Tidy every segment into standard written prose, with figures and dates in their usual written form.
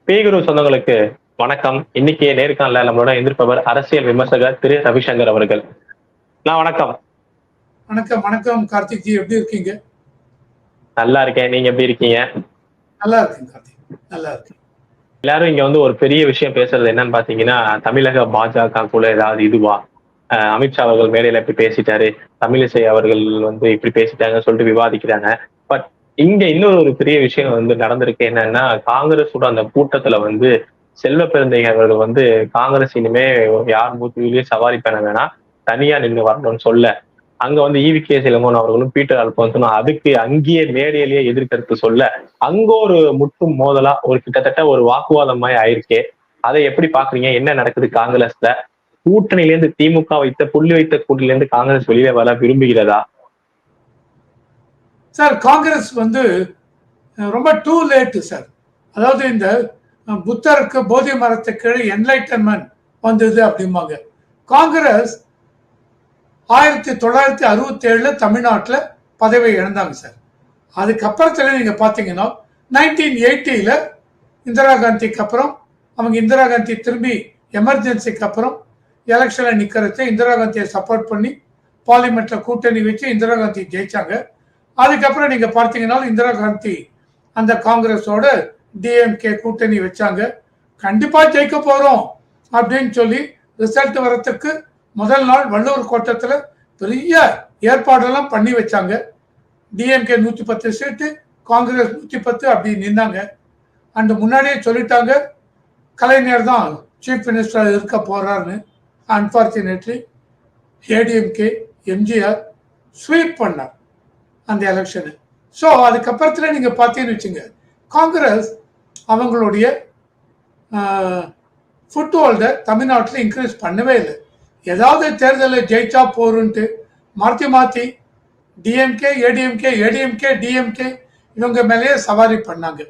பீகுரு சொந்தங்களுக்கு வணக்கம். இன்னைக்கு நேர்காணல நம்மளோட எதிர்ப்பவர் அரசியல் விமர்சகர் திரு ரவிசங்கர் அவர்கள். வணக்கம். வணக்கம் வணக்கம் கார்த்திக் ஜி, எப்படி இருக்கீங்க? நல்லா இருக்கேன். நீங்க எப்படி இருக்கீங்க? நல்லா இருக்கேன் கார்த்திக், நல்லா இருக்கேன். எல்லாரும் இங்க வந்து ஒரு பெரிய விஷயம் பேசுறது என்னன்னு பாத்தீங்கன்னா, தமிழக பாஜக கூட ஏதாவது இதுவா அமித்ஷா அவர்கள் மேடையில இப்படி பேசிட்டாரு, தமிழிசை அவர்கள் வந்து இப்படி பேசிட்டாங்கன்னு சொல்லிட்டு விவாதிக்கிறாங்க. பட் இங்க இன்னொரு ஒரு பெரிய விஷயம் வந்து நடந்திருக்கு. என்னன்னா, காங்கிரஸோட அந்த கூட்டத்துல வந்து செல்வ பெருந்தகை அவர்கள் வந்து காங்கிரஸ் இனிமே யார் மூத்திலையும் சவாரி பண்ண வேணாம், தனியா நின்று வரணும்னு சொல்ல, அங்க வந்து ஈவி.கே. இளங்கோவன் அவர்களும் பீட்டர் அல்போன்ஸும் அதுக்கு அங்கேயே மேடையிலேயே எதிர்கருத்து சொல்ல, அங்க ஒரு முட்டும் மோதலா ஒரு கிட்டத்தட்ட ஒரு வாக்குவாதம் மாதிரி ஆயிருக்கே. அதை எப்படி பாக்குறீங்க? என்ன நடக்குது காங்கிரஸ்ல? கூட்டணியிலேருந்து திமுக வைத்த புள்ளி வைத்த கூட்டணியிலேருந்து காங்கிரஸ் வெளியே வர விரும்புகிறதா? சார், காங்கிரஸ் வந்து ரொம்ப டூ லேட் சார். அதாவது இந்த புத்தருக்கு போதி மரத்துக்கு என்லைட்டன்மெண்ட் வந்தது அப்படிம்பாங்க. காங்கிரஸ் 1967 தமிழ்நாட்டில் பதவியை இழந்தாங்க சார். அதுக்கப்புறத்துல நீங்க பாத்தீங்கன்னா 1980 இந்திரா காந்திக்கு அப்புறம் அவங்க இந்திரா காந்தி திரும்பி எமர்ஜென்சிக்கு அப்புறம் எலெக்ஷன்ல நிக்கிறத இந்திரா காந்தியை சப்போர்ட் பண்ணி பார்லிமெண்ட்ல கூட்டணி வச்சு இந்திரா காந்தி ஜெயிச்சாங்க. அதுக்கப்புறம் நீங்க பார்த்தீங்கன்னா இந்திரா காந்தி அந்த காங்கிரஸோட டிஎம்கே கூட்டணி வச்சாங்க. கண்டிப்பா ஜெயிக்க போறோம் அப்படின்னு சொல்லி ரிசல்ட் வரத்துக்கு முதல் நாள் வள்ளுவர் கோட்டத்துல பெரிய ஏற்பாடெல்லாம் பண்ணி வச்சாங்க. டிஎம்கே 110 சீட்டு, காங்கிரஸ் 110 அப்படி நின்னாங்க. அண்ட் முன்னாடியே சொல்லிட்டாங்க கலைஞர் தான் சீஃப் மினிஸ்டர் இருக்க போறாருன்னு. அன்பார்ச்சுனேட்லி ஏடிஎம்கே எம்ஜிஆர் ஸ்வீப் பண்ணார் அந்த எலெக்ஷனு. ஸோ அதுக்கப்புறத்துல நீங்க பார்த்தீங்கன்னு வச்சுங்க, காங்கிரஸ் அவங்களுடைய ஃபுட் ஹோல்டை தமிழ்நாட்டில் இன்க்ரீஸ் பண்ணவே இல்லை. ஏதாவது தேர்தலில் ஜெயிச்சா போருன்ட்டு மாற்றி மாற்றி டிஎம்கே ஏடிஎம்கே ஏடிஎம்கே டிஎம்கே இவங்க மேலேயே சவாரி பண்ணாங்க.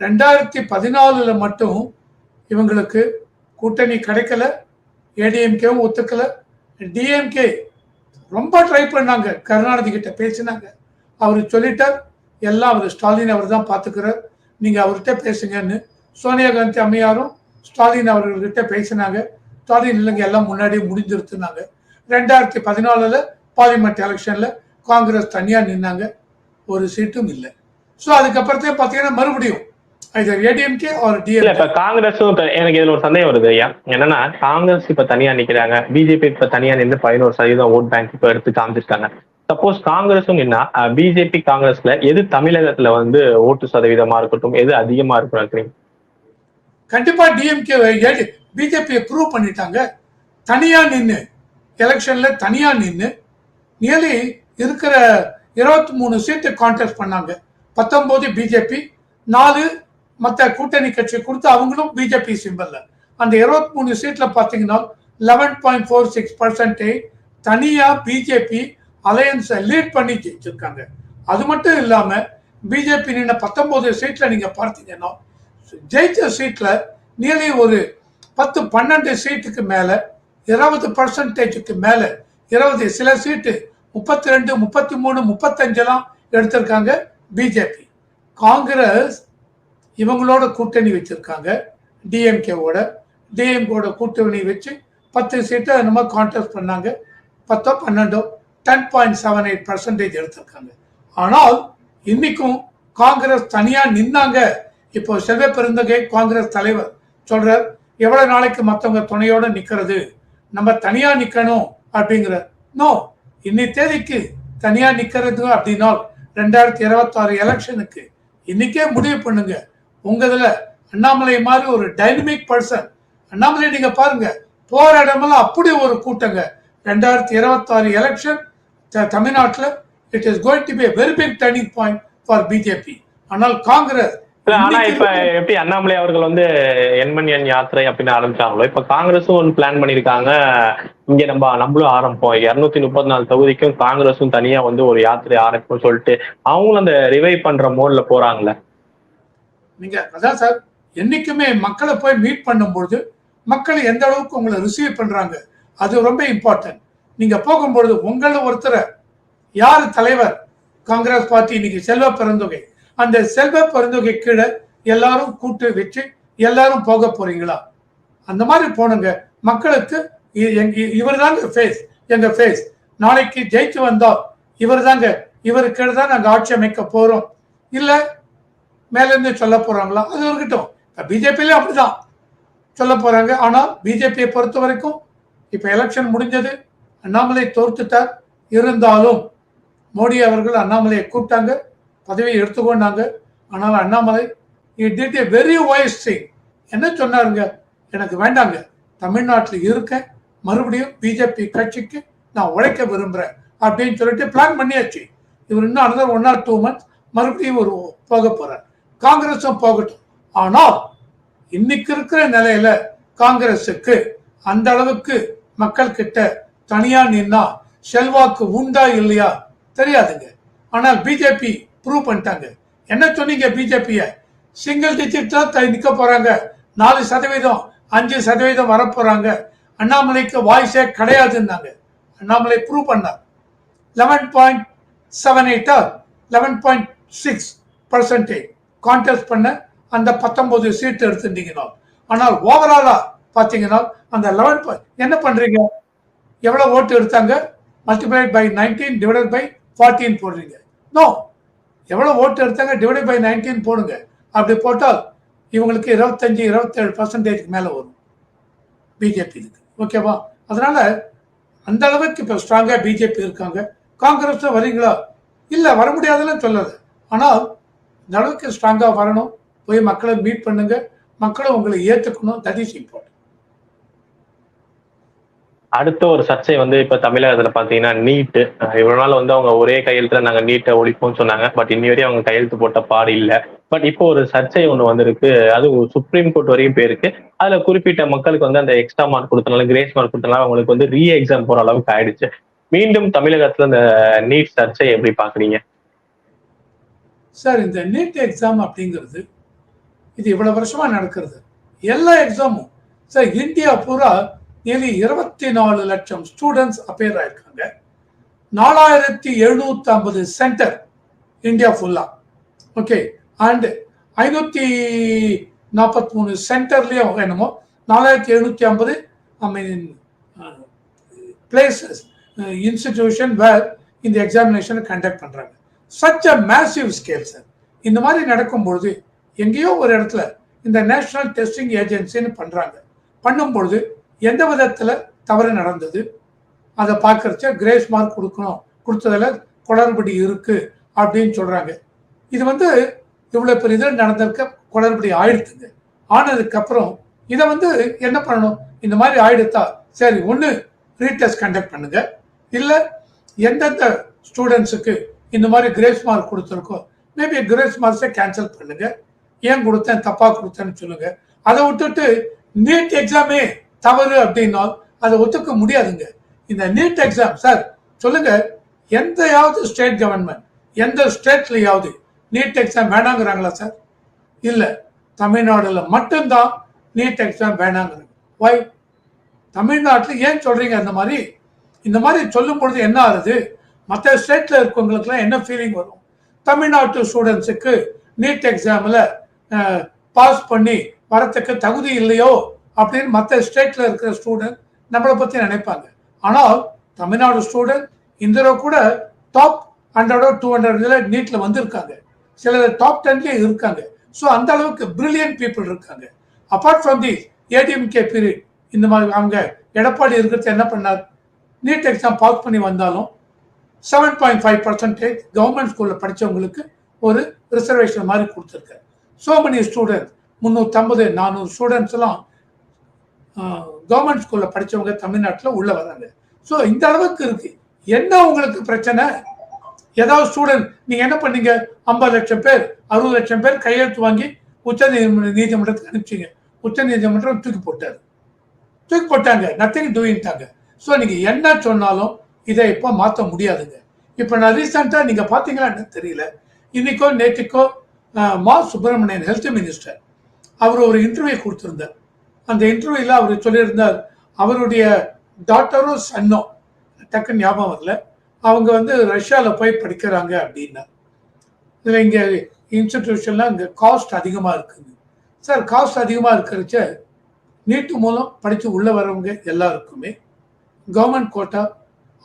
2014 மட்டும் இவங்களுக்கு கூட்டணி கிடைக்கல, ஏடிஎம்கேவும் ஒத்துக்கல. டிஎம்கே ரொம்ப ட்ரை பண்ணாங்க, கருணாநிதி கிட்ட பேசினாங்க. அவர் சொல்லிட்டார் எல்லாம் அவர் ஸ்டாலின் அவர் தான் பார்த்துக்கிறார், நீங்க அவர்கிட்ட பேசுங்கன்னு. சோனியா காந்தி அம்மையாரும் ஸ்டாலின் அவர்கள்கிட்ட பேசினாங்க. ஸ்டாலின் இல்லைங்க எல்லாம் முன்னாடியே முடிஞ்சிருத்துனாங்க. 2014 பார்லிமெண்ட் எலெக்ஷன்ல காங்கிரஸ் தனியா நின்னாங்க, ஒரு சீட்டும் இல்லை. ஸோ அதுக்கப்புறத்தையும் பார்த்தீங்கன்னா மறுபடியும் ஏடிஎம்கே ஒரு டிஎம்கே. காங்கிரஸும் எனக்கு இதுல ஒரு சந்தேகம் வருது ஐயா. என்னன்னா காங்கிரஸ் இப்ப தனியா நிக்கிறாங்க, பிஜேபி இப்ப தனியா நின்று 11% ஓட் பேங்க் இப்ப எடுத்து காமிச்சிருக்காங்க. சப்போஸ் காங்கிரஸும் நின்னா பிஜேபி காங்கிரஸ்ல எது தமிழகத்துல வந்து ஓட்டு சதவீதமா இருக்கட்டும் எது அதிகமா இருக்கும்? கண்டிப்பா டிஎம்கே. பிஜேபி ப்ரூவ் பண்ணிட்டாங்க, தனியா நின்று எலெக்ஷன்ல தனியா நின்று நியர்லி இருக்கிற 23 சீட்டு கான்டெஸ்ட் பண்ணாங்க. 19 பிஜேபி, 4 மற்ற கூட்டணி கட்சி கொடுத்து அவங்களும் பிஜேபி சிம்பல்ல. அந்த 23 சீட்ல பாத்தீங்கன்னா 11.46% தனியா பிஜேபி அலையன்ஸை லீட் பண்ணி ஜெயிச்சிருக்காங்க. அது மட்டும் இல்லாம பிஜேபி நின்ன 19 சீட்ல நீங்க பார்த்தீங்கன்னா ஜெயிச்ச சீட்ல நியர்லி ஒரு 10-12 சீட்டுக்கு மேல 20% மேல 20 சில சீட்டு 32, 33, 35 எடுத்திருக்காங்க பிஜேபி. காங்கிரஸ் இவங்களோட கூட்டணி வச்சிருக்காங்க, டிஎம்கேவோட. டிஎம்கேவோட கூட்டணி வச்சு 10 சீட்டை நம்ம கான்டெஸ்ட் பண்ணாங்க. 10-12 10.78% எடுத்திருக்காங்க. ஆனால் இன்னைக்கும் காங்கிரஸ் தனியா நின்னாங்க. இப்போ செல்வ பெருந்தகை காங்கிரஸ் தலைவர் சொல்றார், எவ்வளவு நாளைக்கு மற்றவங்க துணையோட நிக்கிறது, நம்ம தனியா நிக்கணும் அப்படிங்கிற. நோ, இன்னி தேதிக்கு தனியா நிக்கிறது அப்படின்னா 2026 எலெக்ஷனுக்கு இன்னைக்கே முடிவு பண்ணுங்க. உங்க இதுல அண்ணாமலை மாதிரி ஒரு டைனமிக் பர்சன், அண்ணாமலை நீங்க பாருங்க போற இடமெல்லாம் அப்படி ஒரு கூட்டங்க. 2026 எலெக்ஷன் தமிழ்நாட்டில் it is going to be a very big turning point for BJP. ஆனால் காங்கிரஸ் ஆனா இப்ப எப்படி அண்ணாமலை அவர்கள் வந்து எண்மண் யாத்திரை அப்படின்னு ஆரம்பிச்சாங்களோ, இப்ப காங்கிரஸும் ஒன்று பிளான் பண்ணிருக்காங்க. இங்க நம்மளும் ஆரம்பிப்போம், 234 தொகுதிக்கும் காங்கிரஸும் தனியா வந்து ஒரு யாத்திரை ஆரம்பிப்போம் சொல்லிட்டு அவங்களும் அந்த ரிவைவ் பண்ற மோட்ல போறாங்களே. நீங்க அதான் சார், என்னைக்குமே மக்களை போய் மீட் பண்ணும்பொழுது மக்கள் எந்த அளவுக்கு உங்களை ரிசீவ் பண்றாங்க அது ரொம்ப இம்பார்ட்டன்ட். நீங்க போகும்பொழுது உங்கள ஒருத்தரை யாரு தலைவர் காங்கிரஸ் பார்ட்டி இன்னைக்கு செல்வ பெருந்தொகை, அந்த செல்வ பெருந்தொகை கீழே எல்லாரும் கூட்டு வச்சு எல்லாரும் போக போறீங்களா? அந்த மாதிரி போனுங்க. மக்களுக்கு இவர் தாங்க ஃபேஸ், எங்க ஃபேஸ். நாளைக்கு ஜெயிச்சு வந்தா இவர் தாங்க, இவருக்கு தான் நாங்க ஆட்சி அமைக்க போறோம் இல்ல மேல இருந்து சொல்ல போறாங்களா? அது இருக்கட்டும். பிஜேபியில அப்படிதான் சொல்ல போறாங்க. ஆனா பிஜேபியை பொறுத்த வரைக்கும் இப்ப எலெக்ஷன் முடிஞ்சது, அண்ணாமலை தோற்றுட்டார். இருந்தாலும் மோடி அவர்கள் அண்ணாமலையை கூப்பிட்டாங்க, பதவியை எடுத்துக்கொண்டாங்க. ஆனால் Annamalai did a very wise thing. என்ன சொன்னாருங்க? எனக்கு வேண்டாங்க, தமிழ்நாட்டில் இருக்கேன், மறுபடியும் பிஜேபி கட்சிக்கு நான் உழைக்க விரும்புறேன் அப்படின்னு சொல்லிட்டு பிளான் பண்ணியாச்சு. இவர் இன்னும் அனதர் 1 or 2 months மறுபடியும் ஒரு போக போறார். காங்கிரஸும் போகட்டும். ஆனால் இன்னைக்கு இருக்கிற நிலையில காங்கிரஸுக்கு அந்த அளவுக்கு மக்கள் கிட்ட தனியா நின்னா செல்வாக்கு உண்டா இல்லையா தெரியாதுங்க. ஆனால் பிஜேபி ப்ரூவ் பண்ணிட்டாங்க. என்ன சொன்னீங்க? பிஜேபிய சிங்கிள் டிஜிட் தான் நிக்க போறாங்க, 4%, 5% வரப்போறாங்க, அண்ணாமலைக்கு வாய்ஸே கிடையாதுன்னாங்க. அண்ணாமலை ப்ரூவ் பண்ணார். 11.78 11.6% கான்டெஸ்ட் பண்ண அந்த 19 சீட் எடுத்துட்டீங்கன்னா. ஆனால் ஓவராலா பாத்தீங்கன்னா அந்த 11 என்ன பண்றீங்க? எவ்வளவு ஓட்டு எடுத்தாங்க? மல்டிப்ளைட் பை 19 டிவைடட் பை 14 போடுறீங்க. நோ, எவ்வளவு ஓட்டு எடுத்தாங்க டிவைடட் பை 19 போடுங்க. அப்படி போட்டால் இவங்களுக்கு 25-27% மேல வரும் பிஜேபி. ஓகேவா? அதனால அந்த அளவுக்கு இப்ப ஸ்ட்ராங்கா பிஜேபி இருக்காங்க. காங்கிரஸ் வரீங்களா? இல்ல, வர முடியாதுன்னு சொல்லல. ஆனால் இந்த அளவுக்கு ஸ்ட்ராங்கா வரணும். போய் மக்களை மீட் பண்ணுங்க, மக்களும் உங்களை ஏத்துக்கணும். That is important. அடுத்த ஒரு சர்ச்சை வந்து இப்ப தமிழகத்துல பாத்தீங்கன்னா நீட். இவ்வளவு நாள் வந்து அவங்க ஒரே கையெழுத்துல நாங்க நீட்டை ஒழிப்போம்னு சொன்னாங்க. பட் இன்னி வரையும் அவங்க கையெழுத்து போட்ட பாடு இல்ல. பட் இப்போ ஒரு சர்ச்சை ஒண்ணு வந்திருக்கு. அது சுப்ரீம் கோர்ட் வரையும் போயிருக்கு. அதுல குறிப்பிட்ட மக்களுக்கு வந்து அந்த எக்ஸ்ட்ரா மார்க் கொடுத்தனால, கிரேஸ் மார்க் கொடுத்தனால அவங்களுக்கு வந்து ரீ எக்ஸாம் போற அளவுக்கு ஆயிடுச்சு. மீண்டும் தமிழகத்துல இந்த நீட் சர்ச்சை எப்படி பாக்குறீங்க சார்? இந்த நீட் எக்ஸாம் அப்படிங்கிறது இது இவ்வளவு வருஷமா நடக்கிறது. எல்லா எக்ஸாமும் சார் இந்தியா பூரா nearly 24 லட்சம் ஸ்டூடெண்ட்ஸ் அப்பேர் ஆயிருக்காங்க. 4750 சென்டர் இந்தியா ஃபுல்லா. ஓகே. அண்ட் 543 சென்டர்லயும் என்னமோ 4750 பிளேசஸ் இன்ஸ்டிடியூஷன் வேர் இந்த எக்ஸாமினேஷன் கண்டக்ட் பண்றாங்க. Such a massive scale sir. இந்த மாதிரி நடக்கும்பொழுது எங்கேயோ ஒரு இடத்துல இந்த நேஷனல் டெஸ்டிங் ஏஜென்சின்னு பண்றாங்க. பண்ணும்பொழுது எந்த விதத்துல தவறு நடந்தது அதை பார்க்கறச்ச கிரேஸ் மார்க் கொடுக்கணும், கொடுத்ததுல குளறுபடி இருக்கு அப்படின்னு சொல்றாங்க. இது வந்து இவ்வளவு பெரிய இது நடந்திருக்க குளறுபடி ஆயிடுத்துங்க. ஆனதுக்கு அப்புறம் இதை வந்து என்ன பண்ணணும்? இந்த மாதிரி ஆயிடுத்தா சரி, ஒண்ணு ரீடெஸ்ட் கண்டக்ட் பண்ணுங்க, இல்ல எந்தெந்த ஸ்டூடெண்ட்ஸுக்கு இந்த மாதிரி கிரேஸ் மார்க் கொடுத்துருக்கோ மேபி கிரேஸ் மார்க்ஸை கேன்சல் பண்ணுங்க. ஏன் கொடுத்தேன், தப்பா கொடுத்தேன்னு சொல்லுங்க. அதை விட்டுட்டு நீட் எக்ஸாமே தவறு அப்படின்னா அதை ஒத்துக்க முடியாதுங்க. இந்த நீட் எக்ஸாம் சார் சொல்லுங்க, எந்தையாவது ஸ்டேட் கவர்மெண்ட் எந்த ஸ்டேட்லயாவது நீட் எக்ஸாம் வேணாங்கிறாங்களா சார்? இல்ல, தமிழ்நாடுல மட்டும்தான் நீட் எக்ஸாம் வேணாங்கிறாங்க. வை? தமிழ்நாட்டில் ஏன் சொல்றீங்க அந்த மாதிரி? இந்த மாதிரி சொல்லும் பொழுது என்ன ஆகுது? மற்ற ஸ்டேட்ல இருக்கவங்களுக்குலாம் என்ன ஃபீலிங் வரும்? தமிழ்நாட்டு ஸ்டூடெண்ட்ஸுக்கு நீட் எக்ஸாம்ல பாஸ் பண்ணி வரத்துக்கு தகுதி இல்லையோ அப்படின்னு மற்ற ஸ்டேட்ல இருக்கிற ஸ்டூடெண்ட் நம்மளை பத்தி நினைப்பாங்க. ஆனால் தமிழ்நாடு ஸ்டூடெண்ட் இந்த கூட டாப் 100 200 நீட்ல வந்திருக்காங்க. சிலர் டாப் 10 இருக்காங்க. ஸோ அந்த அளவுக்கு பிரில்லியன்ட் பீப்புள் இருக்காங்க. Apart from the ADMK period இந்த மாதிரி அவங்க எடப்பாடி இருக்கிறது என்ன பண்ணார்? நீட் எக்ஸாம் பாஸ் பண்ணி வந்தாலும் 7.5% கவர்மெண்ட் ஸ்கூல்ல படிச்சவங்களுக்கு ஒரு ரிசர்வேஷன் மாதிரி கொடுத்துருக்காரு. சோ மெனி ஸ்டூடெண்ட்ஸ் 350-400 ஸ்டூடெண்ட்ஸ் எல்லாம் கவர்மெண்ட் ஸ்கூல்ல படிச்சவங்க தமிழ்நாட்டில் உள்ள வராங்க. ஸோ இந்த அளவுக்கு இருக்கு. என்ன உங்களுக்கு பிரச்சனை? ஏதாவது ஸ்டூடெண்ட் நீங்க என்ன பண்ணீங்க? 50 லட்சம் பேர் 60 லட்சம் பேர் கையெழுத்து வாங்கி உச்ச நீதிமன்றத்துக்கு அனுப்பிச்சிங்க. உச்ச நீதிமன்றம் தூக்கி போட்டாங்க. நத்திங் டூயின்ட்டாங்க. ஸோ நீங்க என்ன சொன்னாலும் இதை இப்போ மாற்ற முடியாதுங்க. இப்போ நான் ரீசெண்டா நீங்க பாத்தீங்களா தெரியல, இன்னைக்கோ நேற்றுக்கோ மா சுப்பிரமணியன் ஹெல்த் மினிஸ்டர் அவர் ஒரு இன்டர்வியூ கொடுத்திருந்தார். அந்த இன்டர்வியூல அவர் சொல்லியிருந்தார், அவருடைய டாக்டரும் சன்னோ டக்கு ஞாபகம் வரல, அவங்க வந்து ரஷ்யால போய் படிக்கிறாங்க அப்படின்னா. இதுல இங்க இன்ஸ்டிடியூஷன்ல இங்க காஸ்ட் அதிகமா இருக்குங்க. சார் காஸ்ட் அதிகமா இருக்கிறச்ச நீட்டு மூலம் படிச்சு உள்ள வரவங்க எல்லாருக்குமே government quota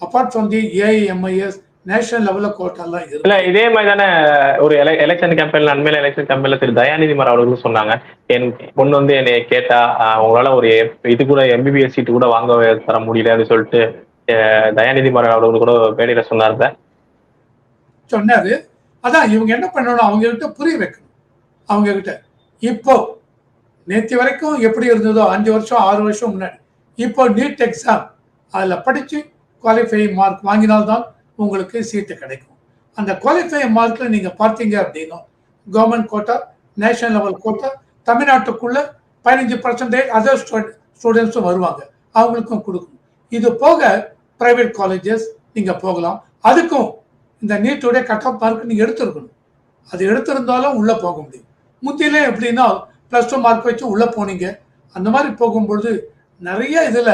apart from the AIIMS national லெவல்ல கோட்டாலாம் இல்ல இருக்கு. இதே மாதிரி தானே ஒரு எலெக்ஷன் கேம்பெயின்ல அண்மையில எலெக்ஷன் கேம்பெயின்ல திரு தயாநிதி மாறன் அவர்களும் சொன்னாங்க. என் பொண்ணு வந்து என்னை கேட்டா உங்களால ஒரு இது கூட எம்பிபிஎஸ் சீட்டு கூட வாங்க தர முடியல அப்படின்னு சொல்லிட்டு தயாநிதி மாறன் அவர்கள் கூட மேடையில சொன்னார்ல. சொன்னாரு. அதான் இவங்க என்ன பண்ணணும், அவங்க கிட்ட புரிய வைக்கணும். அவங்க கிட்ட இப்போ நேற்று வரைக்கும் எப்படி இருந்ததோ 5 வருஷம் 6 வருஷம் முன்னாடி, இப்போ நீட் எக்ஸாம் அதில் படிச்சு குவாலிஃபைங் மார்க் வாங்கினால்தான் உங்களுக்கு சீட்டு கிடைக்கும். அந்த குவாலிஃபைங் மார்க்ல நீங்க பார்த்தீங்க அப்படின்னா government quota, national level quota, தமிழ்நாட்டுக்குள்ள 15% அதர் ஸ்டூடெண்ட்ஸும் வருவாங்க, அவங்களுக்கும் கொடுக்கணும். இது போக பிரைவேட் காலேஜஸ் நீங்க போகலாம். அதுக்கும் இந்த நீட்டோட கட் ஆஃப் மார்க் நீங்க எடுத்திருக்கணும். அது எடுத்திருந்தாலும் உள்ள போக முடியும். முத்தியிலே எப்படின்னா +2 மார்க் வச்சு உள்ள போனீங்க. அந்த மாதிரி போகும்பொழுது நிறைய இதுல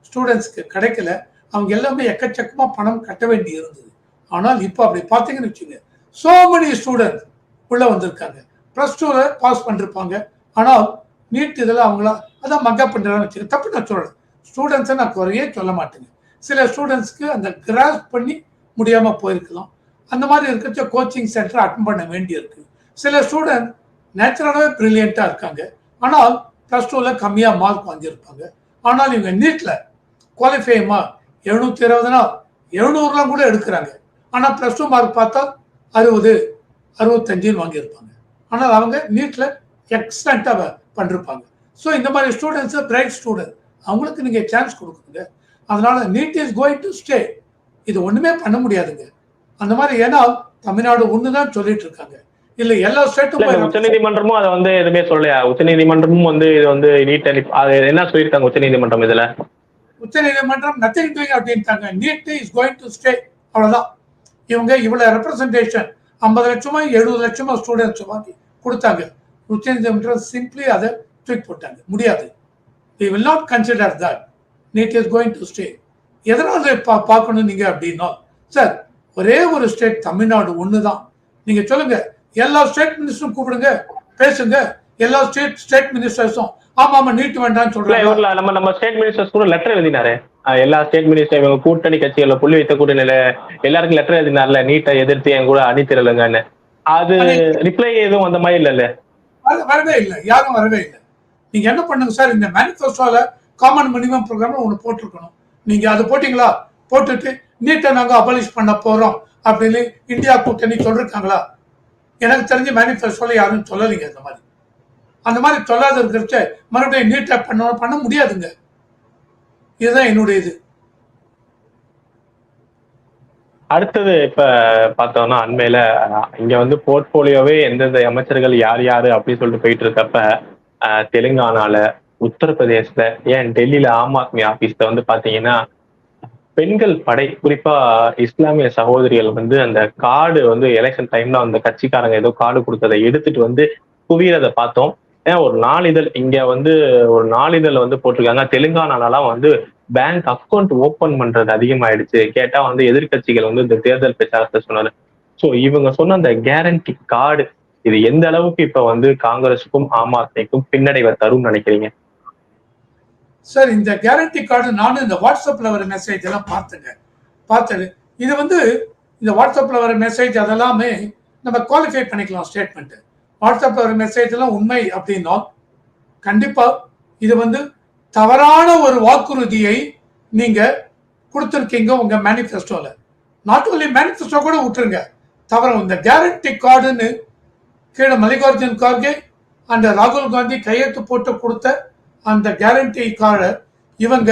ஸ்டூடெண்ட்ஸ்க்கு கிடைக்கல. அவங்க எல்லாமே எக்கச்சக்கமா பணம் கட்ட வேண்டி இருந்தது. ஆனால் இப்போ அப்படி பார்த்தீங்கன்னு வச்சுங்க, சோ மெனி ஸ்டூடெண்ட்ஸ் உள்ள வந்திருக்காங்க. +2ல பாஸ் பண்ணிருப்பாங்க. ஆனால் நீட் இதில் அவங்கள அதான் மக்கப் பண்ணுறான்னு வச்சுக்க. தப்பு நான் சொல்லலை, ஸ்டூடெண்ட்ஸை நான் குறையே சொல்ல மாட்டேங்க. சில ஸ்டூடெண்ட்ஸ்க்கு அந்த கிராஸ் பண்ணி முடியாம போயிருக்கலாம். அந்த மாதிரி இருக்கிற கோச்சிங் சென்டர் அட்டன் பண்ண வேண்டி இருக்கு. சில ஸ்டூடெண்ட் நேச்சுரலாகவே பிரில்லியண்டா இருக்காங்க. ஆனால் +2ல கம்மியா மார்க் வாங்கியிருப்பாங்க. ஆனால் இவங்க நீட்ல குவாலிஃபை மார்க் 720 700 கூட எடுக்கிறாங்க. ஆனால் +2 மார்க் பார்த்தா 60 65 வாங்கியிருப்பாங்க. ஆனால் அவங்க நீட்ல எக்ஸலண்டா பண்ணிருப்பாங்க. ஸோ இந்த மாதிரி ஸ்டூடெண்ட்ஸ் பிரைட் ஸ்டூடெண்ட், அவங்களுக்கு நீங்க சான்ஸ் கொடுக்குங்க. அதனால need is going to stay. இது ஒண்ணுமே பண்ண முடியாதுங்க அந்த மாதிரி. ஏன்னா தமிழ்நாடு ஒண்ணுதான் சொல்லிட்டு இருக்காங்க. இல்ல எல்லா ஸ்டேட்டும் உச்சநீதிமன்றமும் அதை வந்து எதுவுமே சொல்லலையா? உச்சநீதிமன்றமும் வந்து இது வந்து நீட் அது என்ன சொல்லியிருக்காங்க உச்சநீதிமன்றம் இதுல? உச்சநீதிமன்றம் நத்திங் டூயிங் அப்படின்ட்டாங்க. Need is going to stay, அவ்வளவுதான். இவங்க இவ்வளவு ரெப்ரசன்டேஷன் 50 லட்சமா 70 லட்சமா ஸ்டூடெண்ட்ஸ் வாங்கி கொடுத்தாங்க. உச்சநீதிமன்றம் சிம்பிளி அதை தூக்கி போட்டாங்க. முடியாது. we will not consider that. Need is going to stay. எதனால பார்க்கணும் நீங்க அப்படின்னா, சார் ஒரே ஒரு ஸ்டேட் தமிழ்நாடு ஒண்ணுதான். நீங்க சொல்லுங்க, எல்லா ஸ்டேட் மினிஸ்டரும் கூப்பிடுங்க, பேசுங்க. எல்லா ஸ்டேட் மினிஸ்டர்ஸும் ஆமா ஆமா நீட் வேண்டாம்னு சொல்றாங்க. நம்ம ஸ்டேட் மினிஸ்டர்ஸ் கூட லெட்டர் எழுதினாரு. எல்லா ஸ்டேட் மினிஸ்டர் இவங்க கூட்டணி கட்சிகள்ல புள்ளி வைத்த கூட்டணியில எல்லாருக்கும் லெட்டர் எழுதினார்ல, நீட்டை எதிர்த்து என் கூட அணிதிரளுங்கன்னு. அது ரிப்ளை எதுவும் அந்த மாதிரி இல்ல. வரவே இல்லை, யாரும் வரவே இல்லை. நீங்க என்ன பண்ணுங்க சார், இந்த மேனிஃபெஸ்டோல காமன் மினிமம் ப்ரோக்ராம் ஒன்று போட்டிருக்கணும். நீங்க அது போட்டீங்களா? போட்டுட்டு நீட்டை நாங்க அபாலிஷ் பண்ண போறோம் அப்படின்னு இந்தியா கூட்டணி சொல்லிருக்காங்களா? எனக்கு தெரிஞ்ச மேனிஃபெஸ்டோல யாரும் சொல்லலைங்க. அந்த மாதிரி சொல்லாத இருக்கிறச்ச மறுபடியும் நீட்டை பண்ண முடியாதுங்க. இதுதான் என்னுடைய இது. அடுத்தது இப்ப பார்த்தோம்னா அண்மையில இங்க வந்து போர்ட்போலியோவே எந்தெந்த அமைச்சர்கள் யார் யாரு அப்படின்னு சொல்லிட்டு போயிட்டு இருக்கப்ப தெலுங்கானால, உத்தரப்பிரதேசல, ஏன் டெல்லியில ஆம் ஆத்மி ஆபீஸ்ல வந்து பாத்தீங்கன்னா பெண்கள் படை, குறிப்பா இஸ்லாமிய சகோதரிகள் வந்து அந்த கார்டு வந்து எலெக்ஷன் டைம்ல அந்த கட்சிக்காரங்க ஏதோ கார்டு கொடுத்ததை எடுத்துட்டு வந்து குவியறதை பார்த்தோம். ஏன்னா ஒரு நாளிதழ் இங்க வந்து ஒரு நாளிதழ் வந்து போட்டிருக்காங்க, தெலுங்கானாலாம் வந்து பேங்க் அக்கௌண்ட் ஓபன் பண்றது அதிகமாயிடுச்சு. கேட்டா வந்து எதிர்கட்சிகள் வந்து இந்த தேர்தல் பிரச்சாரத்தை சொன்னாரு. சோ இவங்க சொன்ன அந்த கேரண்டி கார்டு இது எந்த அளவுக்கு இப்ப வந்து காங்கிரஸுக்கும் ஆம் ஆத்மிக்கும் பின்னடைவை தரும் நினைக்கிறீங்க? சார் இந்த கேரண்டி கார்டு நானும் இந்த வாட்ஸ்அப்ல வர மெசேஜ் எல்லாம் பார்த்தது. இது வந்து இந்த வாட்ஸ்அப்ல வர மெசேஜ் அதெல்லாமே நம்ம குவாலிஃபை பண்ணிக்கலாம் ஸ்டேட்மெண்ட். வாட்ஸ்அப்ல வர மெசேஜ் எல்லாம் உண்மை அப்படின்னா கண்டிப்பா இது வந்து தவறான ஒரு வாக்குறுதியை நீங்க கொடுத்துருக்கீங்க உங்க மேனிஃபெஸ்டோல. நாட் ஓன்லி மேனிஃபெஸ்டோ கூட விட்டுருங்க, தவறு. இந்த கேரண்டி கார்டுன்னு கீழே மல்லிகார்ஜுன் கார்கே அந்த ராகுல் காந்தி கையெழுத்து போட்டு கொடுத்த அந்த கேரண்டி கார்டை இவங்க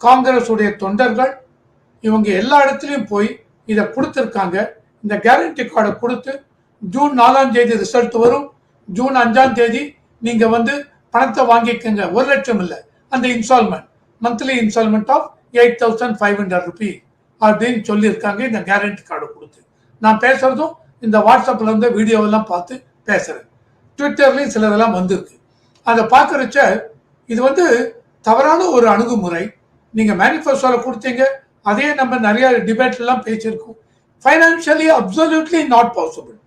காங்கிரஸ் உடைய தொண்டர்கள் இவங்க எல்லா இடத்துலயும் போய் இதை கொடுத்துருக்காங்க. இந்த கேரண்டி கார்டை கொடுத்து ஜூன் 4ஆம் தேதி ரிசல்ட் வரும். ஜூன் 5ஆம் தேதி நீங்க வந்து பணத்தை வாங்கிக்கோங்க. 1 லட்சம் இல்லை, அந்த இன்ஸ்டால்மெண்ட் மந்த்லி இன்ஸ்டால்மெண்ட் ஆஃப் 8,500 ரூபீ அப்படின்னு சொல்லியிருக்காங்க இந்த கேரண்டி கார்டு கொடுத்து. நான் பேசுறதும் இந்த வாட்ஸ்அப்ல இருந்து வீடியோவெல்லாம் பார்த்து பேசுறேன். ட்விட்டர்லயும் சிலதெல்லாம் வந்திருக்கு. அதை பார்க்கறச்ச இது வந்து தவறான ஒரு அணுகுமுறை. நீங்க மேனிஃபெஸ்டோல கொடுத்தீங்க, அதே நம்ம நிறைய டிபேட்ல எல்லாம் பேசியிருக்கோம். Financially absolutely not possible.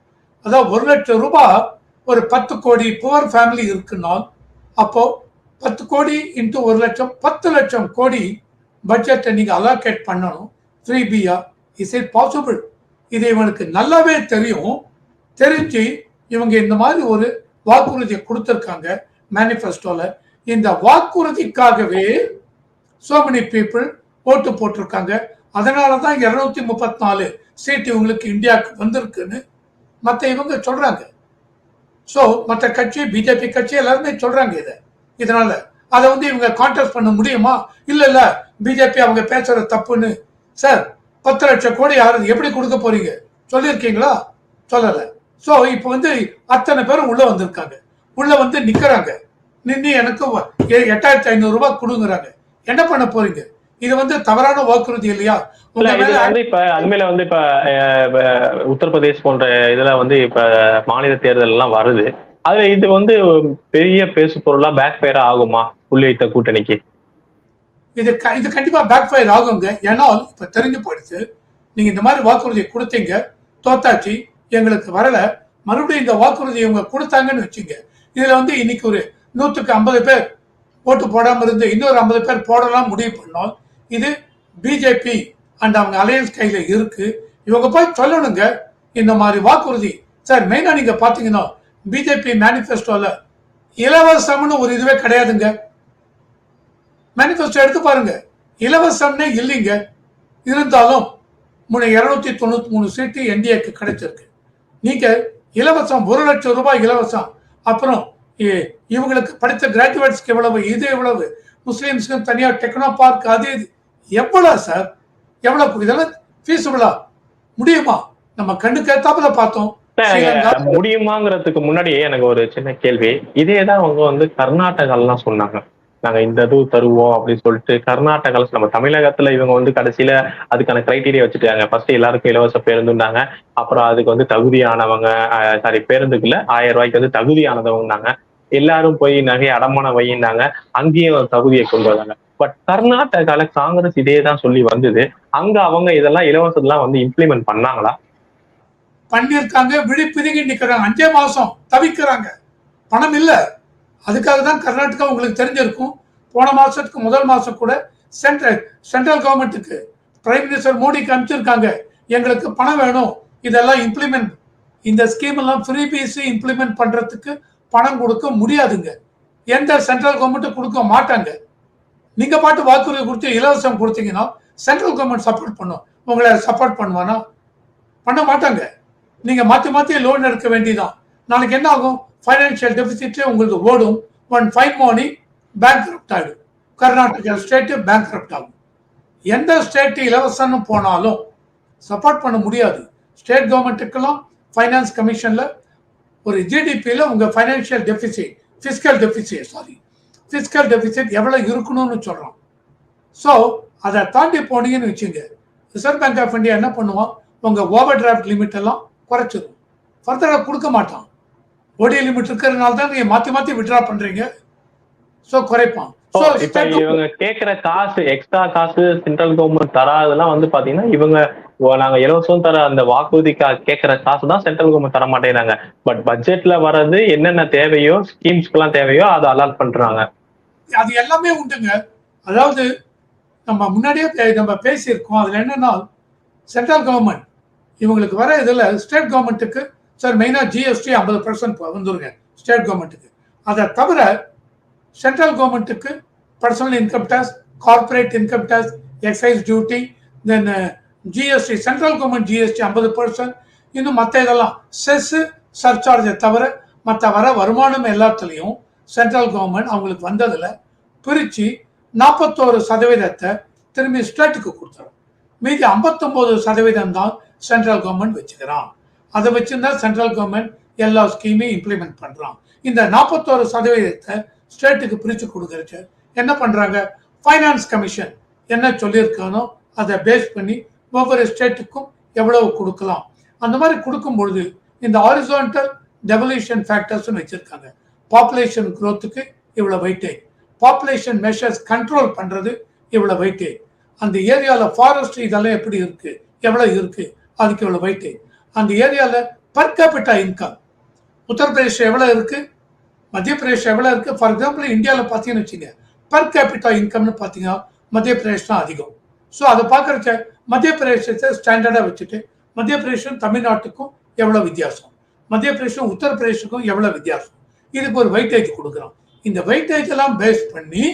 அதாவது 1,00,000 ஒரு 10 கோடி புவர் ஃபேமிலி இருக்குனால் அப்போ 10 கோடி இன்ட்டு 1,00,000 10 லட்சம் கோடி பட்ஜெட்டை நீங்க அலோகேட் பண்ணணும். 3B is it possible? இது இவனுக்கு நல்லாவே தெரியும். தெரிஞ்சு இவங்க இந்த மாதிரி ஒரு வாக்குறுதியை கொடுத்திருக்காங்க மேனிஃபெஸ்டோல. இந்த வாக்குறுதிக்காகவே so many people ஓட்டு போட்டிருக்காங்க. அதனாலதான் 234 சீட் இவங்களுக்கு இந்தியாவுக்கு வந்திருக்குன்னு மற்ற இவங்க சொல்றாங்க. சோ மற்ற கட்சி, பிஜேபி கட்சி எல்லாருமே சொல்றாங்க இதனால அதை இவங்க கான்டெஸ்ட் பண்ண முடியுமா? இல்ல பிஜேபி அவங்க பேசுற தப்புன்னு. சார் 10 லட்சம் கோடி யாரு எப்படி கொடுக்க போறீங்க சொல்லியிருக்கீங்களா? சொல்லல. சோ இப்ப அத்தனை பேரும் உள்ள வந்திருக்காங்க. உள்ள நிக்கிறாங்க. நின்று எனக்கு 8,500 ரூபாய் கொடுங்குறாங்க. என்ன பண்ண போறீங்க? இது தவறான வாக்குறுதி இல்லையா? இப்ப அண்மையில இப்ப உத்தரப்பிரதேஷ் போன்ற இதுல இப்ப மாநில தேர்தல் எல்லாம் வருது. அதுல இது பெரிய பேசு பொருளா பேக் ஃபயர் ஆகுமா உள்ளிட்ட கூட்டணிக்கு? இது கண்டிப்பா பேக் ஃபயர் ஆகுங்க. ஏன்னா இப்ப தெரிஞ்சு போயிடுச்சு. நீங்க இந்த மாதிரி வாக்குறுதியை கொடுத்தீங்க, தோத்தாச்சு, எங்களுக்கு வரல, மறுபடியும் இந்த வாக்குறுதி இவங்க கொடுத்தாங்கன்னு வச்சுங்க. இதுல இன்னைக்கு ஒரு 100க்கு 50 பேர் ஓட்டு போடாம இருந்து இன்னொரு 50 பேர் போடலாம் முடிவு பண்ணோம். இது பிஜேபி அண்ட் அவங்க அலையன்ஸ் கையில இருக்கு. இவங்க போய் சொல்லணுங்க இந்த மாதிரி வாக்குறுதி. சார் மெயினா நீங்க பாத்தீங்கன்னா பிஜேபி மேனிஃபெஸ்டோல இலவசம்னு ஒரு இதுவே கிடையாதுங்க. மேனிஃபெஸ்டோ எடுத்து பாருங்க, இலவசம்னே இல்லைங்க. இருந்தாலும் 293 சீட்டு என்டிஏக்கு கிடைச்சிருக்கு. நீங்க இலவசம் 1,00,000 ரூபாய் இலவசம். அப்புறம் இவங்களுக்கு படித்த கிராஜுவேட்ஸ்க்கு எவ்வளவு, இது எவ்வளவு, முஸ்லீம்ஸ்க்கு தனியா டெக்னோ பார்க், அது எவ்வளவு சார்? எவ்வளவு? இதெல்லாம் ஃபீஸபிளா? முடியுமா? நம்ம கண்ணுக்கு ஏத்தாப்புல பார்த்தோம். முடியுமாங்கிறதுக்கு முன்னாடியே எனக்கு ஒரு சின்ன கேள்வி. இதேதான் அவங்க கர்நாடகாலாம் சொன்னாங்க, நாங்க இந்த இது தருவோம் அப்படின்னு சொல்லிட்டு. கர்நாடகால நம்ம தமிழகத்துல இவங்க கடைசியில அதுக்கான கிரைட்டீரியா வச்சுட்டாங்க. ஃபர்ஸ்ட் எல்லாருக்கும் இலவச பேருந்துனாங்க. அப்புறம் அதுக்கு தகுதியானவங்க, சாரி பேருந்துக்குள்ள 1000 ரூபாய்க்கு தகுதியானதவங்க. எல்லாரும் போய் நகையை அடமானம் வையினாங்க. அங்கேயும் தகுதியை கொண்டு வந்தாங்க. பட் கர்நாடகால காங்கிரஸ் இதே தான் சொல்லி வந்தது. அங்க அவங்க இதெல்லாம் இலவசம்லாம் இம்ப்ளிமெண்ட் பண்ணாங்களா? பண்ணிருக்காங்க. விழிப்பிதுங்கி நிக்கிறாங்க. 5 மாசம் தவிக்கிறாங்க. பணம் இல்ல. அதுக்காக தான் கர்நாடகா உங்களுக்கு தெரிஞ்சிருக்கும். போன மாசத்துக்கு முதல் மாசம் கூட சென்ட்ரல் கவர்மெண்ட்டுக்கு பிரைம் மினிஸ்டர் மோடிக்கு அனுப்பிச்சிருக்காங்க, எங்களுக்கு பணம் வேணும், இதெல்லாம் இம்ப்ளிமெண்ட், இந்த ஸ்கீம் எல்லாம் ஃப்ரீபிசி இம்ப்ளிமெண்ட் பண்றதுக்கு பணம் கொடுக்க முடியாதுங்க. எந்த சென்ட்ரல் கவர்மெண்ட் கொடுக்க மாட்டாங்க. நீங்க பாட்டு வாக்குறுதி கொடுத்து இலவசம் கொடுத்தீங்கன்னா சென்ட்ரல் கவர்மெண்ட் சப்போர்ட் பண்ணும். உங்களை சப்போர்ட் பண்ணுவானா? பண்ண மாட்டாங்க. நீங்க மாத்தி லோன் எடுக்க வேண்டியதான். நாளைக்கு என்ன ஆகும்? ஃபைனான்சியல் டெபிசிட் உங்களுக்கு ஓடும். ஒன் ஃபைன் மார்னிங் பேங்க்ரப்ட் ஆகிடும். கர்நாடகா ஸ்டேட் பேங்க்ரப்ட் ஆகும். எந்த ஸ்டேட் இலவசம்னு போனாலும் சப்போர்ட் பண்ண முடியாது. ஸ்டேட் கவர்மெண்ட்டுக்கெல்லாம் ஃபைனான்ஸ் கமிஷன்ல ஒரு ஜிடிபியில் உங்க ஃபைனான்சியல் டெபிசிட், ஃபிஸ்கல் டெபிசிட் எவ்வளவு இருக்கணும்னு சொல்றோம். ஸோ அதை தாண்டி போனீங்கன்னு வச்சுங்க, ரிசர்வ் பேங்க் ஆஃப் இந்தியா என்ன பண்ணுவான்? உங்க ஓவர் டிராஃப்ட் லிமிட் எல்லாம் குறைச்சிடும். ஃபர்தரா கொடுக்க மாட்டான். ஓடிஐ லிமிட் இருக்கிறதுனால தான் நீங்க மாத்தி வித்ட்ரா பண்றீங்க. ஸோ குறைப்பான். இப்ப இவங்க கேட்கிற காசு, எக்ஸ்ட்ரா காசு சென்ட்ரல் கவர்மெண்ட் தராதெல்லாம் பாத்தீங்கன்னா இவங்க நாங்க இலவசம் தர அந்த வாக்குறுதி கேட்கிற காசு தான் சென்ட்ரல் கவர்மெண்ட் தர மாட்டேங்கிறாங்க. பட் பட்ஜெட்ல வர்றது என்னென்ன தேவையோ, ஸ்கீம்ஸ்க்கு எல்லாம் தேவையோ அதை அலாட் பண்றாங்க. அது எல்லாமே உண்டுங்க. அதாவது நம்ம முன்னாடியே நம்ம பேசியிருக்கோம். அதுல என்னன்னா சென்ட்ரல் கவர்மெண்ட் இவங்களுக்கு வர இதுல ஸ்டேட் கவர்மெண்ட்டுக்கு சார் மெயினா ஜிஎஸ்டி 50% வந்துருங்க ஸ்டேட் கவர்மெண்ட்டுக்கு. அதை தவிர சென்ட்ரல் கவர்மெண்ட்டுக்கு personal income tax, corporate income tax, excise duty, then GST, central government GST 50%, இன்னும் மற்ற இதெல்லாம் செஸ் சர்சார்ஜை தவிர மற்ற வர வருமானம் எல்லாத்துலேயும் சென்ட்ரல் கவர்மெண்ட் அவங்களுக்கு வந்ததுல பிரிச்சு 41% திரும்பி ஸ்டேட்டுக்கு கொடுத்துரும். மீதி 59% தான் சென்ட்ரல் கவர்மெண்ட் வச்சுக்கிறான். அதை வச்சுருந்தா சென்ட்ரல் கவர்மெண்ட் எல்லா ஸ்கீமையும் இம்ப்ளிமெண்ட் பண்றான். இந்த 41% ஸ்டேட்டுக்கு பிரிச்சு கொடுக்கறச்சு என்ன பண்றாங்க? ஃபைனான்ஸ் கமிஷன் என்ன சொல்லியிருக்கானோ அதை பேஸ் பண்ணி ஒவ்வொரு ஸ்டேட்டுக்கும் எவ்வளவு கொடுக்கலாம். அந்த மாதிரி கொடுக்கும் பொழுது இந்த ஹாரிசான்டல் டெவல்யூஷன் ஃபேக்டர்ஸ் வச்சிருக்காங்க. பாப்புலேஷன் குரோத்துக்கு இவ்வளவு வெயிட்டேஜ், பாப்புலேஷன் மெஷர்ஸ் கண்ட்ரோல் பண்றது இவ்வளவு வெயிட்டேஜ், அந்த ஏரியாவில் ஃபாரஸ்ட்ரி இதெல்லாம் எப்படி இருக்கு, எவ்வளவு இருக்கு, அதுக்கு இவ்வளவு வெயிட்டேஜ், அந்த ஏரியாவில் பர் கேபிட்டா இன்கம் உத்தரப்பிரதேஷ் எவ்வளவு இருக்கு, மத்திய பிரதேஷ் எவ்வளவு இருக்கு. ஃபார் எக்ஸாம்பிள் இந்தியாவில் பார்த்தீங்கன்னு வச்சுங்க, பர் கேபிட்டா இன்கம்னு பார்த்தீங்கன்னா மத்திய பிரதேஷ் தான் அதிகம். ஸோ அதை பார்க்குறச்ச மத்திய பிரதேசத்தை ஸ்டாண்டர்டாக வச்சுட்டு மத்திய பிரதேசம் தமிழ்நாட்டுக்கும் எவ்வளோ வித்தியாசம், மத்திய பிரதேசம் உத்தரப்பிரதேசுக்கும் எவ்வளோ வித்தியாசம், இதுக்கு ஒரு வெயிட்டேஜ் கொடுக்குறோம். இந்த வெயிட்டேஜ் எல்லாம் பேஸ் பண்ணி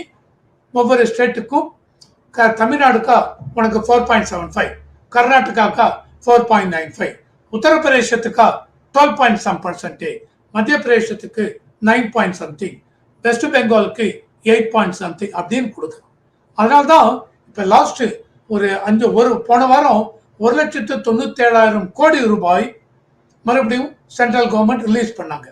ஒவ்வொரு ஸ்டேட்டுக்கும் தமிழ்நாடுக்கா உனக்கு 4.75, கர்நாடகாக்கா 4.95, உத்தரப்பிரதேசத்துக்கா 12.7%, மத்திய பிரதேசத்துக்கு 9 something, வெஸ்ட் பெங்காலுக்கு 8 அப்படின்னு கொடுக்குறோம். அதனால்தான் இப்ப லாஸ்ட் ஒரு போன வாரம் 1,97,000 கோடி ரூபாய் மறுபடியும் சென்ட்ரல் கவர்மெண்ட் ரிலீஸ் பண்ணாங்க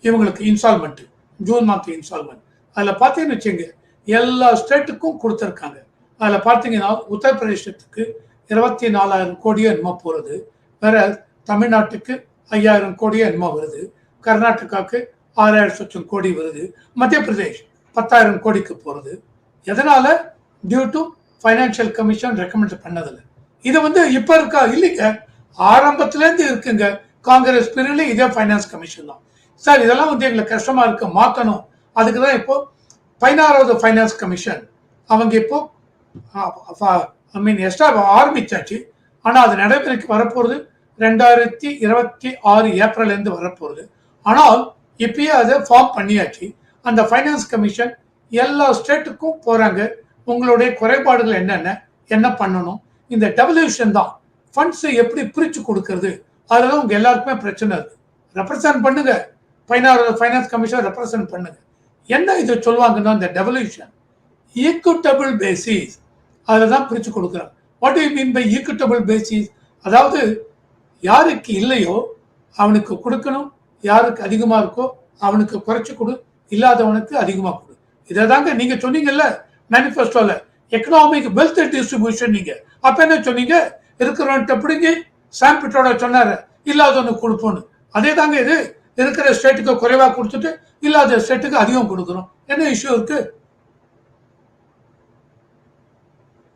இவங்களுக்கு இன்ஸ்டால்மெண்ட், ஜூன் மந்த் இன்ஸ்டால்மெண்ட். அதில் பார்த்தீங்கன்னு வச்சுங்க எல்லா ஸ்டேட்டுக்கும் கொடுத்துருக்காங்க. அதில் பார்த்தீங்கன்னா உத்தரப்பிரதேசத்துக்கு 24,000 கோடியோ என்னமோ போகிறது, வேற தமிழ்நாட்டுக்கு 5,000 கோடியோ என்னமோ வருது, கர்நாடகாவுக்கு 6,000 கோடி வருது, மத்திய பிரதேஷ் 10,000 கோடிக்கு போகிறது. எதனால? Due to financial commission recommend பண்ணதில்லை. இது இப்ப இருக்கா இல்லைங்க, ஆரம்பத்திலேருந்து இருக்குங்க. காங்கிரஸ் பீரியட்ல இதே ஃபைனான்ஸ் கமிஷன் தான் சார். இதெல்லாம் எங்களுக்கு கஷ்டமா இருக்கு, மாற்றணும். அதுக்கு தான் இப்போ 16வது ஃபைனான்ஸ் கமிஷன் அவங்க இப்போ ஆரம்பிச்சாச்சு. ஆனால் அது நடைமுறைக்கு வரப்போறது 2026 ஏப்ரல்லேருந்து வரப்போகுது. ஆனால் இப்பயே அதை ஃபார்ம் பண்ணியாச்சு. அந்த ஃபைனான்ஸ் கமிஷன் எல்லா ஸ்டேட்டுக்கும் போறாங்க. உங்களுடைய குறைபாடுகள் என்னென்ன, என்ன பண்ணணும், இந்த டெவல்யூஷன் தான் ஃபண்ட்ஸை எப்படி பிரிச்சு கொடுக்கறது, அதெல்லாம் உங்க எல்லாருக்குமே பிரச்சனை இருக்கு. ரெப்ரசன்ட் பண்ணுங்க, 16வது ஃபைனான்ஸ் கமிஷன் ரெப்ரசன்ட் பண்ணுங்க. என்ன இது சொல்லுவாங்கன்னா இந்த டெவல்யூஷன் ஈக்குட்டபிள் பேசிஸ், அதில் தான் பிரிச்சு கொடுக்குறாங்க. What you mean by equitable basis? அதாவது யாருக்கு இல்லையோ அவனுக்கு கொடுக்கணும், யாருக்கு அதிகமா இருக்கோ அவனுக்கு குறைச்சு கொடு, இல்லாதவனுக்கு அதிகமா கொடு. இதை தாங்க நீங்க சொன்னீங்கல்ல மேனிஃபெஸ்டோல, எக்கனாமிக் வெல்த் டிஸ்ட்ரிபியூஷன். நீங்க அப்ப என்ன சொன்னீங்க? இருக்கிறவன்ட்ட பிடிங்க, சாம் பிட்ரோட சொன்னாரு இல்லாதவனுக்கு கொடுப்போன்னு. அதே தாங்க இது, இருக்கிற ஸ்டேட்டுக்கு குறைவா கொடுத்துட்டு இல்லாத ஸ்டேட்டுக்கு அதிகம் கொடுக்கணும். என்ன இஷ்யூ இருக்கு?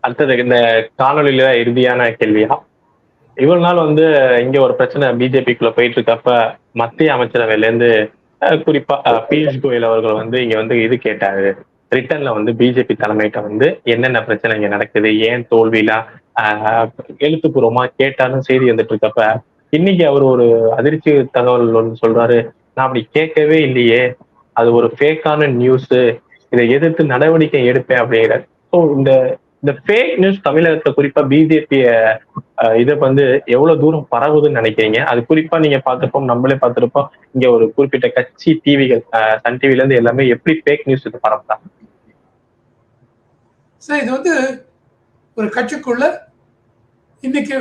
அடுத்தது இந்த காணொலியில இறுதியான கேள்வியா, இவ்வளவு நாள் இங்க ஒரு பிரச்சனை பிஜேபிக்குள்ள போயிட்டு இருக்கப்ப மத்திய அமைச்சரவையில இருந்து குறிப்பா பியூஷ் கோயல் அவர்கள் இங்க இது கேட்டாரு, ரிட்டர்ன்ல பிஜேபி தலைமையிட்ட என்னென்ன பிரச்சனை இங்க நடக்குது, ஏன் தோல்வியில எழுத்துப்பூர்வமா கேட்டாலும் செய்தி வந்துட்டு இருக்கப்ப இன்னைக்கு அவர் ஒரு அதிர்ச்சி தகவல் ஒன்று சொல்றாரு, நான் அப்படி கேட்கவே இல்லையே, அது ஒரு ஃபேக்கான நியூஸ், இதை எதிர்த்து நடவடிக்கை எடுப்பேன் அப்படிங்கிறார். ஸோ இந்த ஃபேக் நியூஸ் தமிழகத்துல குறிப்பா பிஜேபி இதை எவ்வளவு தூரம் பரவுதுன்னு நினைக்கிறீங்க? அது குறிப்பா நீங்க பார்த்திருப்போம், நம்மளே பார்த்திருப்போம், இங்க ஒரு குறிப்பிட்ட கட்சி டிவிகள் சன் டிவில இருந்து எல்லாமே எப்படி ஃபேக் நியூஸ் இது பரப்புறாங்க சார். இது ஒரு கட்சிக்குள்ள இன்னைக்கு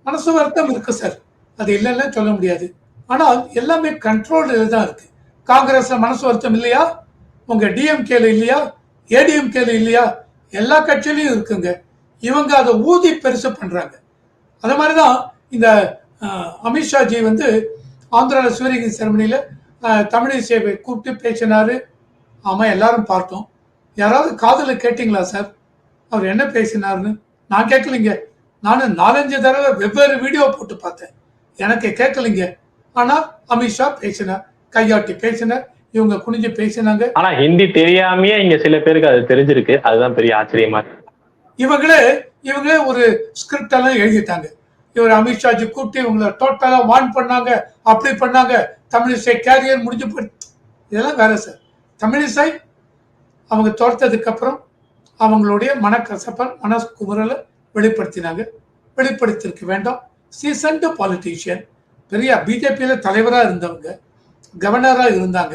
மனசு வருத்தம் இருக்கு சார், அது இல்லைன்னு சொல்ல முடியாது. ஆனால் எல்லாமே கண்ட்ரோல் தான் இருக்கு. காங்கிரஸ்ல மனசு வருத்தம் இல்லையா? உங்க டிஎம்கேல இல்லையா? ஏடிஎம்கேல இல்லையா? எல்லா கட்சியிலையும் இருக்குங்க. இவங்க அதை ஊதி பெருசு பண்றாங்க. அது மாதிரிதான் இந்த அமித்ஷாஜி ஆந்திரால சிவரிங்கி செரமனியில தமிழிசையை கூப்பிட்டு பேசினாரு. ஆமா, எல்லாரும் பார்த்தோம். யாராவது காதுல கேட்டீங்களா சார் அவர் என்ன பேசினாருன்னு? நான் கேட்கலைங்க. நானும் 4-5 தடவை வெவ்வேறு வீடியோ போட்டு பார்த்தேன், எனக்கு கேட்கலைங்க. ஆனா அமித்ஷா பேசினார், கையாட்டி பேசினார், இவங்க குனிஞ்சு பேசினாங்க. ஆனா ஹிந்தி தெரியாமையே இங்க சில பேருக்கு அது தெரிஞ்சிருக்கு, அதுதான் பெரிய ஆச்சரியமா. இவங்களே ஒரு ஸ்கிரிப்ட் எல்லாம் எழுதிட்டாங்க. இவர் அமித்ஷாஜி கூப்பிட்டு இவங்களை டோட்டலா வார்ன் பண்ணாங்க, அப்படி பண்ணாங்க, தமிழிசை கேரியர் முடிஞ்சு போய். இதெல்லாம் வேற சார். தமிழிசை அவங்க தோர்த்ததுக்கு அப்புறம் அவங்களுடைய மனக்கசப்பல் மனக்குமுறலை வெளிப்படுத்தினாங்க. வெளிப்படுத்திருக்க வேண்டாம். சீசன்டு பாலிட்டிஷியன், பெரிய பிஜேபியில தலைவரா இருந்தவங்க, கவர்னரா இருந்தாங்க.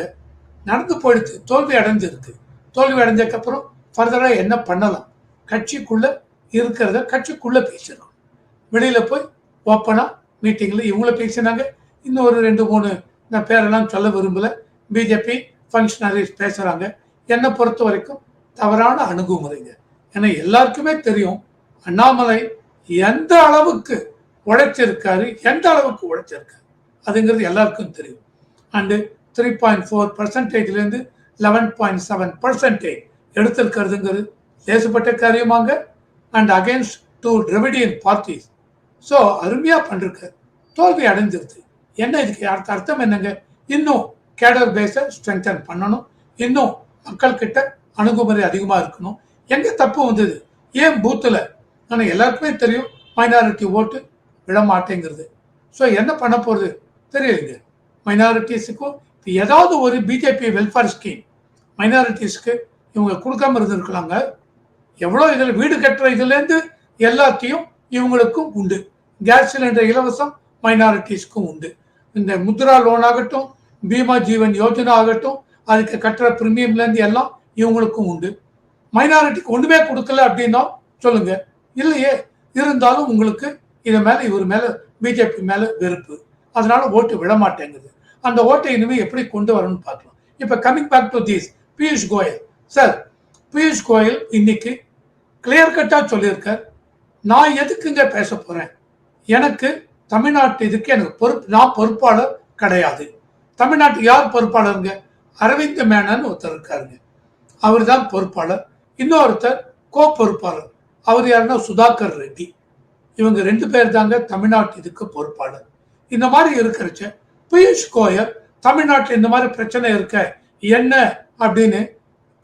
நடந்து போயிடுச்சு, தோல்வி அடைஞ்சிருக்கு. தோல்வி அடைஞ்சதுக்கு அப்புறம் ஃபர்தரா என்ன பண்ணலாம், கட்சிக்குள்ள இருக்கிறத கட்சிக்குள்ள பேசணும். வெளியில போய் ஓப்பனா மீட்டிங்ல இவங்கள பேசினாங்க. இன்னும் ஒரு 2-3 நான் பேரெல்லாம் சொல்ல விரும்பல, பிஜேபி ஃபங்க்ஷனரிஸ் பேசுறாங்க. என்னை பொறுத்த வரைக்கும் தவறான அணுகுமுறைங்க. ஏன்னா எல்லாருக்குமே தெரியும் அண்ணாமலை எந்த அளவுக்கு உழைச்சிருக்காரு, அதுங்கிறது எல்லாருக்கும் தெரியும். அண்டு 3.4%லேருந்து 11.7% எடுத்திருக்கிறதுங்கிறது லேசுப்பட்ட காரியமாங்க. And against 2 Dravidian parties. So அருமையா பண்ணிருக்காரு. தோல்வி அடைஞ்சிருது. என்ன இதுக்கு அர்த்தம் என்னங்க? இன்னும் கேடர் பேஸை ஸ்ட்ரெங்தன் பண்ணணும், இன்னும் மக்கள் கிட்ட அணுகுமுறை அதிகமா இருக்கணும். எங்க தப்பு வந்தது? ஏன் பூத்துல ஆனா எல்லாருக்குமே தெரியும் மைனாரிட்டி ஓட்டு விட மாட்டேங்கிறது. ஸோ என்ன பண்ண போறது தெரியலைங்க. மைனாரிட்டிஸுக்கும் ஏதாவது ஒரு பிஜேபி வெல்ஃபேர் ஸ்கீம் மைனாரிட்டிஸ்க்கு இவங்க கொடுக்காம இருந்திருக்கலாங்க. எவ்வளோ இதில் வீடு கட்டுற இதுலேருந்து எல்லாத்தையும் இவங்களுக்கும் உண்டு. கேஸ் சிலிண்டர் இலவசம் மைனாரிட்டிஸ்க்கும் உண்டு. இந்த முத்ரா லோன் ஆகட்டும், பீமா ஜீவன் யோஜனா ஆகட்டும், அதுக்கு கட்டுற பிரீமியம்லேருந்து எல்லாம் இவங்களுக்கும் உண்டு. மைனாரிட்டிக்கு ஒன்றுமே கொடுக்கல அப்படின்னா சொல்லுங்க. இல்லையே, இருந்தாலும் உங்களுக்கு இது மேல இவர் மேல பிஜேபி மேல வெறுப்பு, அதனால ஓட்டு விட மாட்டேங்குது. அந்த ஓட்டை இனிமே எப்படி கொண்டு வரணும்னு பார்க்கலாம். இப்ப coming back to this Piyush Goyal sir, Piyush Goyal இன்னைக்கு கிளியர் கட்டா சொல்லியிருக்கார், நான் எதுக்குங்க பேச போறேன், எனக்கு தமிழ்நாட்டு இதுக்கு எனக்கு பொறுப்பு, நான் பொறுப்பாளர் கிடையாது. தமிழ்நாட்டுக்கு யார் பொறுப்பாளருங்க? அரவிந்த் மேனன் ஒருத்தர் இருக்காருங்க, அவர் தான் பொறுப்பாளர். இன்னொருத்தர் கோ பொறுப்பாளர், அவர் யாருன்னா சுதாகர் ரெட்டி. இவங்க 2 பேர் தாங்க தமிழ்நாட்டு இதுக்கு பொறுப்பாளர். இந்த மாதிரி இருக்கிறச்ச பியூஷ் கோயல் தமிழ்நாட்டில் இந்த மாதிரி பிரச்சனை இருக்க என்ன அப்படின்னு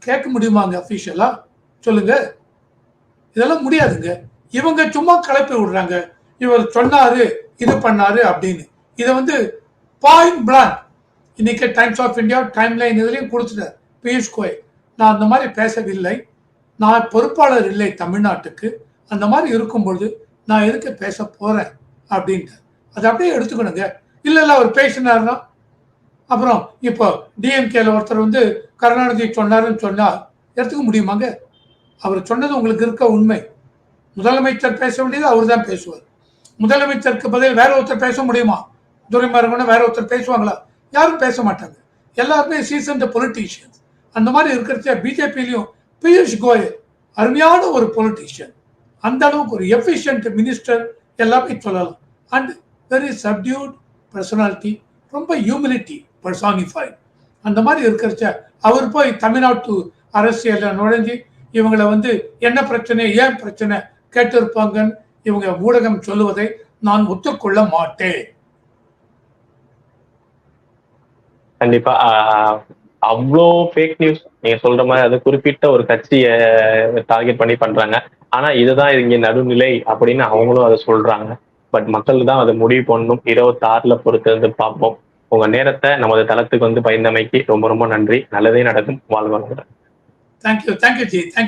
கேட்க முடியுமாங்க அபிஷியலா? சொல்லுங்க. இதெல்லாம் முடியாதுங்க. இவங்க சும்மா கிளப்பி விடுறாங்க, இவர் சொன்னாரு இது பண்ணாரு அப்படின்னு. இதை வந்து பாயிண்ட் பிளாங்க் இன்னைக்கு டைம்ஸ் ஆஃப் இந்தியா டைம்லைன் இதுலையும் கொடுத்துட்டார் பியூஷ் கோயல், நான் அந்த மாதிரி பேசவில்லை, நான் பொறுப்பாளர் இல்லை தமிழ்நாட்டுக்கு, அந்த மாதிரி இருக்கும்பொழுது நான் எதுக்கு பேச போறேன் அப்படின்ட்டு அதை அப்படியே எடுத்துக்கணுங்க. இல்ல அவர் பேசினார்னா அப்புறம் இப்போ டிஎம்கேல ஒருத்தர் வந்து கருணாநிதி சொன்னாருன்னு சொன்னா எடுத்துக்க முடியுமாங்க? அவர் சொன்னது உங்களுக்கு இருக்க உண்மை. முதலமைச்சர் பேச வேண்டியது அவர் தான் பேசுவார். முதலமைச்சருக்கு பதில் வேற ஒருத்தர் பேச முடியுமா? துரைமுருகன் வேற ஒருத்தர் பேசுவாங்களா? யாரும் பேச மாட்டாங்க. எல்லாருமே சீசன்ட் பொலிட்டீஷியன்ஸ். அந்த மாதிரி இருக்கிறச்ச பிஜேபியிலையும் பியூஷ் கோயல் அருமையான ஒரு பொலிட்டீஷியன், அந்த அளவுக்கு ஒரு எஃபிஷியன்ட் மினிஸ்டர் எல்லாமே சொல்லலாம். அண்ட் வெரி சப்டியூட் பர்சனாலிட்டி, ரொம்ப ஹியூமிலிட்டி பர்சானிஃபைட். அந்த மாதிரி இருக்கிறச்ச அவர் போய் தமிழ்நாட்டு அரசியல்ல நுழைஞ்சு இவங்களை வந்து என்ன பிரச்சனை ஏன் பிரச்சனை கேட்டிருப்பாங்கன்னு இவங்க ஊடகம் சொல்லுவதை நான் ஒத்துக்கொள்ள மாட்டேன். கண்டிப்பா அவ்வளோ ஃபேக் நியூஸ் நீங்க சொல்ற மாதிரி அது குறிப்பிட்ட ஒரு கட்சியை டார்கெட் பண்ணி பண்றாங்க. ஆனா இதுதான் இங்க நடுநிலை அப்படின்னு அவங்களும் அதை சொல்றாங்க. பட் மக்கள் தான் அதை முடிவு பண்ணணும். 26ல பொறுத்து பார்ப்போம். உங்க நேரத்தை நமது தளத்துக்கு வந்து பயந்தமைக்கு ரொம்ப ரொம்ப நன்றி. நல்லதே நடக்கும். வாழ்வாங்க. Thank you G. தேங்க்யூ.